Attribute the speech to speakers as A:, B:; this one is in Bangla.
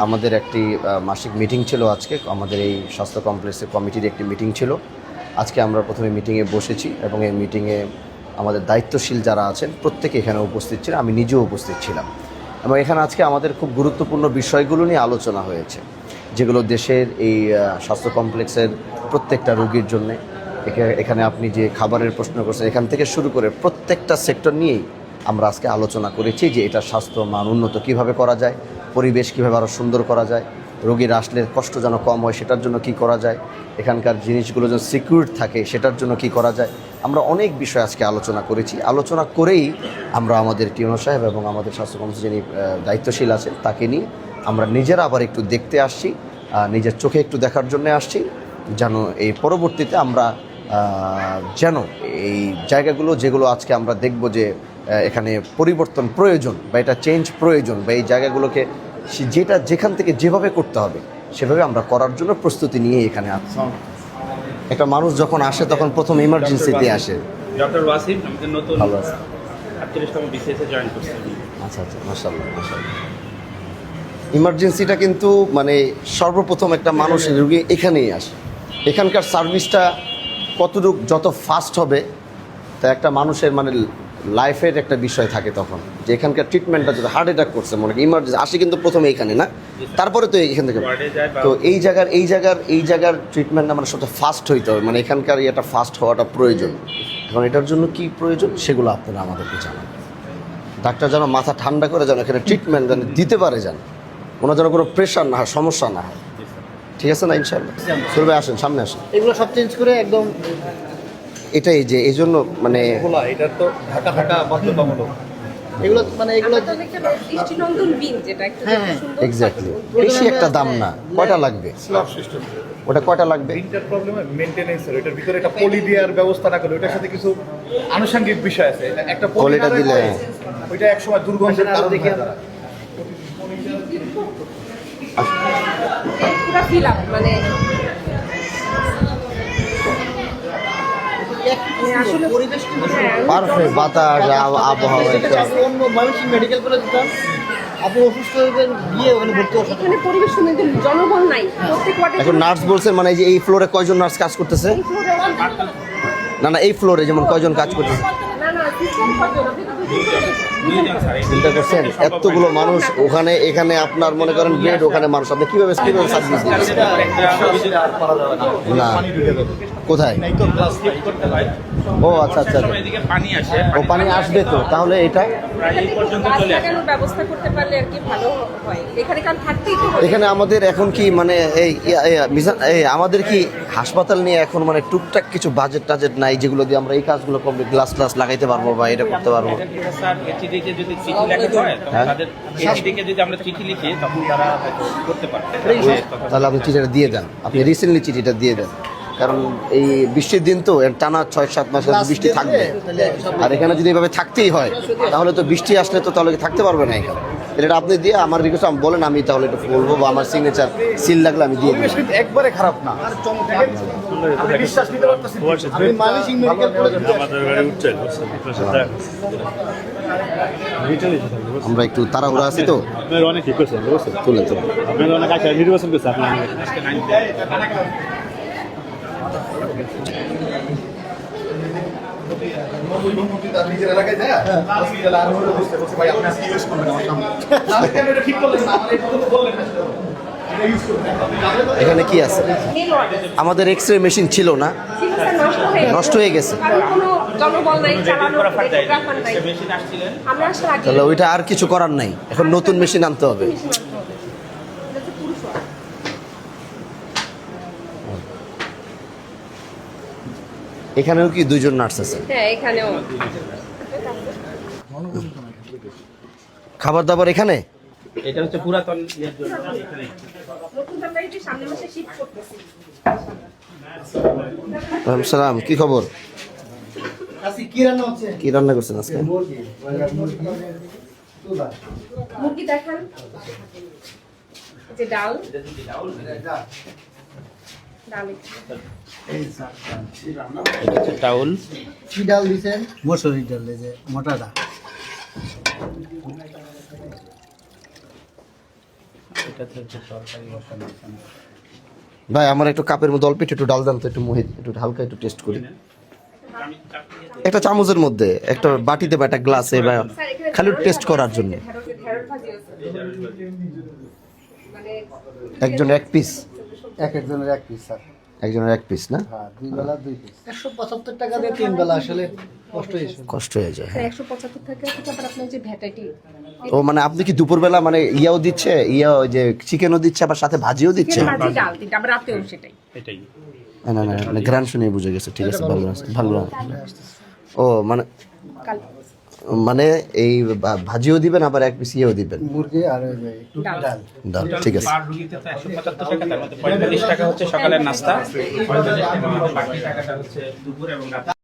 A: আমাদের একটি মাসিক মিটিং ছিল আজকে, আমাদের এই স্বাস্থ্য কমপ্লেক্সের কমিটির একটি মিটিং ছিল। আজকে আমরা প্রথমে মিটিংয়ে বসেছি এবং এই মিটিংয়ে আমাদের দায়িত্বশীল যারা আছেন প্রত্যেকে এখানে উপস্থিত ছিলেন, আমি নিজেও উপস্থিত ছিলাম। এবং এখানে আজকে আমাদের খুব গুরুত্বপূর্ণ বিষয়গুলো নিয়ে আলোচনা হয়েছে, যেগুলো দেশের এই স্বাস্থ্য কমপ্লেক্সের প্রত্যেকটা রোগীর জন্যে। এখানে আপনি যে খাবারের প্রশ্ন করছেন, এখান থেকে শুরু করে প্রত্যেকটা সেক্টর নিয়েই আমরা আজকে আলোচনা করেছি যে এটা স্বাস্থ্য মান উন্নত কীভাবে করা যায়, পরিবেশ কীভাবে আরও সুন্দর করা যায়, রোগীর আসলে কষ্ট যেন কম হয় সেটার জন্য কি করা যায়, এখানকার জিনিসগুলো যেন সিকিউর থাকে সেটার জন্য কি করা যায়। আমরা অনেক বিষয় আজকে আলোচনা করেছি। আলোচনা করেই আমরা আমাদের টিউনো সাহেব এবং আমাদের স্বাস্থ্য কমপ্লেক্সে যিনি দায়িত্বশীল আছেন তাকে নিয়ে আমরা নিজেরা আবার একটু দেখতে আসছি, নিজের চোখে একটু দেখার জন্য আসছি, যেন এই পরবর্তীতে আমরা যেন এই জায়গাগুলো যেগুলো আজকে আমরা দেখব যে এখানে পরিবর্তন প্রয়োজন বা এটা চেঞ্জ প্রয়োজন বা এই জায়গাগুলোকে যেখান থেকে যেভাবে করতে হবে সেভাবে আমরা করার জন্য প্রস্তুতি নিয়ে এখানে আসছি। একটা মানুষ যখন আসে তখন প্রথম ইমার্জেন্সিতে আসে।
B: ডক্টর ওয়াসিম আমাদের নতুন
A: ভালো আছে,
B: 38তম বিসিএস এ জয়েন করছেন।
A: আচ্ছা আচ্ছা, মাশাআল্লাহ মাশাআল্লাহ। ইমার্জেন্সিটা কিন্তু মানে সর্বপ্রথম একটা মানুষ রোগী এখানেই আসে। এখানকার সার্ভিসটা কতটুকু যত ফাস্ট হবে তা একটা মানুষের মানে লাইফের একটা বিষয় থাকে তখন, যে এখানকার ট্রিটমেন্টটা যদি হার্ট অ্যাটাক করছে মনে হয় ইমার্জেন্সি আসে কিন্তু প্রথমে এইখানে না, তারপরে তো এখান থেকে। তো এই জায়গার ট্রিটমেন্টটা মানে সবচেয়ে ফাস্ট হইতে হবে, মানে এখানকার এটা ফাস্ট হওয়াটা প্রয়োজন। এখন এটার জন্য কি প্রয়োজন সেগুলো আপনারা আমাদেরকে জানান। ডাক্তার যেন মাথা ঠান্ডা করে যেন এখানে ট্রিটমেন্ট যেন দিতে পারে, যেন ওনার যেন কোনো প্রেশার না হয়, সমস্যা না হয়। ঠিক আছে না? ইনশাআল্লাহ। সুরবে আসেন, সামনে আসেন।
C: এগুলো সব চেঞ্জ করে একদম
A: এটাই যে এই জন্য মানে
C: এটা তো ঢাকা ঢাকা বাধ্যতামূলক। এগুলো মানে এগুলো
D: দৃষ্টিনন্দন বিন যেটা একটু সুন্দর
A: এক্স্যাক্টলি বেশি একটা দাম না। কয়টা লাগবে ওটা, কয়টা লাগবে?
E: প্রিন্টার প্রবলেম মেইনটেনেন্সের, এটার ভিতরে একটা পলি দেওয়ার ব্যবস্থা না করলে ওটার সাথে কিছু আনুষঙ্গিক বিষয় আছে। একটা
A: পলিটা দিলে
E: ওইটা একসময় দুর্গন্ধের কারণ হয়ে দাঁড়ায়।
D: পুরো ফিল আপ মানে আসলে
C: পরিবেশ
A: পারফেক্ট বাতাস আবহাওয়া একটা।
C: অন্য ময়মনসিংহ মেডিকেল কলেজ যেতাম, আপনি অসুস্থ হয়ে গিয়ে ওখানে ভর্তি হওয়ার সাথে
D: এখানে পরিবেশ সুন্দর, কিন্তু জনবল নাই প্রত্যেক ওয়ার্ডে।
A: এখন নার্স বলছেন মানে এই যে এই ফ্লোরে কয়জন নার্স কাজ করতেছে? না না, এই ফ্লোরে যেমন কয়জন কাজ করতেছে?
D: না না, সিস্টেম কত আপনি
A: চিন্তা করছেন এতগুলো মানুষ ওখানে, এখানে আপনার মনে করেন বেড, ওখানে মানুষ, আপনি কিভাবে সার্ভিস দিচ্ছেন? না কোথায়? ও আচ্ছা আচ্ছা,
B: এদিকে পানি আসে,
A: ও পানি আসবে তো, তাহলে এটা
B: প্রায় এই পর্যন্ত চলে আসে।
D: লাগানোর ব্যবস্থা করতে পারলে আর কি ভালো হয়। এখানে কারণ থাকতেই তো হবে।
A: এখানে আমাদের এখন কি মানে এই আমাদের কি হাসপাতাল নিয়ে এখন মানে টুকটাক কিছু বাজেট টাজেট নাই যেগুলো দিয়ে আমরা এই কাজগুলো কমপ্লিট গ্লাস ক্লাস লাগাইতে পারবো বা এটা করতে পারবো?
B: স্যার এইচডিকে যদি চিঠি লেখা হয় তখন তাদের এইচডিকে যদি আমরা চিঠি লিখি তখন তারা হয়তো করতে পারে।
A: তাহলে আপনি চিঠিটা দিয়ে দেন, আপনি রিসেন্টলি চিঠিটা দিয়ে দেন, কারণ এই বৃষ্টির দিন তো এর টানা 6-7 মাস বৃষ্টি থাকবে। আর এখানে যদি এভাবে থাকতেই হয় তাহলে তো বৃষ্টি আসলে তো তাহলে থাকতে পারবে না এখানে। এটা আপনি দিয়ে আমার রিকোয়েস্ট বলেন, আমি তাহলে একটু বলবো বা আমার সিগনেচার সিল লাগলে আমি দিয়ে
E: পরিবেশ
A: দেবো।
E: কিন্তু একবারে খারাপ না, আমি বিশ্বাস নিতে পারতেছি। আমি ময়মনসিংহ মেডিকেল কলেজে
A: আমরা একটু তাড়াহুড়া আছি তো,
F: অনেক ঠিক করছেন,
A: তুলে তুলে
F: আপনার অনেক আশা নির্বাচন করছে আপনার।
E: নিজের এলাকায় যায় হসপিটালে আর হলো বুঝতে পারছি ভাই আপনি আজকে ইউজ করবেন আমার সামনে। আমি কেন এটা ঠিক করলেন না, আমার এই কথা বললেন না, এটা ইউজ করবেন আপনি।
A: এখানে কি আছে? আমাদের এক্সরে মেশিন ছিল না, নষ্ট হয়ে গেছে।
D: কারণ কোনো জনবল নাই, চালানোর
B: ফটোগ্রাফার দেয়
D: ফটোগ্রাফার নাই।
B: সে মেশিন আসছিলেন।
D: আমরা আসার আগে
A: তাহলে ওইটা আর কিছু করার নাই, এখন নতুন মেশিন আনতে হবে। এখানেও কি 2 জন নার্স আছে?
D: হ্যাঁ এখানেও
A: খাবার দাবার এখানে?
B: এটা হচ্ছে পুরাতন ইয়ের জন্য এখানে।
D: নতুন ফ্যাক্টরিটি সামনের মাসে শিফট করতেছি।
A: ওয়ালাইকুম সালাম, কি খবর?
C: কি রান্না হচ্ছে?
A: কি রান্না করছেন আজকে?
D: মুরগি দেখান, যে ডাল ডাল
B: এটা হচ্ছে টাউল।
C: কি ডাল দিছেন? মসুরি ডাল, এই যে মোটাটা।
A: ভাই আমার একটু কাপের মধ্যে অল্প একটু ডাল দেন তো, একটু মোহিত একটু হালকা একটু টেস্ট করি। একটা চামচের মধ্যে, একটা বাটিতে বা একটা গ্লাসে, বা
D: স্যার, এখানে
A: খালি টেস্ট করার জন্য।
D: ঢেঁড়স ভাজি আছে। মানে
A: একজন এক পিস,
C: একজনের এক পিস স্যার।
A: একজনের এক পিস না,
C: হ্যাঁ, 2 বেলা 2 পিস। 175 টাকা দিয়ে 3 বেলা আসলে কষ্ট হয়েছে।
A: কষ্ট হয়ে যায়।
D: স্যার 175 টাকা থেকে আবার আপনার যে ভ্যাটাইটি
A: ও মানে আপনি কি দুপুরবেলা মানে ইয়াও দিচ্ছে, ওই যে চিকেনও দিচ্ছে আবার সাথে ভাজিও দিচ্ছে?
D: ভাজি ডাল তিনটা, আমরা রাতেও সেটাই।
B: এটাই
A: না না না, গ্রান শুনে বুঝে গেছে, ঠিক আছে, ভালো আছে, ভালো আছে। ও মানে
D: কাল
A: মানে এই ভাজিও দিবেন আবার এক পিস ইয়েও দিবেন,
C: মুরগি আর ওই যে একটু
D: ডাল।
C: ডাল।
A: ডাল, ঠিক আছে।
B: পার রুগীতে তো 175 টাকা, তার মধ্যে 45 টাকা হচ্ছে সকালের নাস্তা, 45 টাকা বাকি টাকাটা হচ্ছে দুপুর এবং রাতে।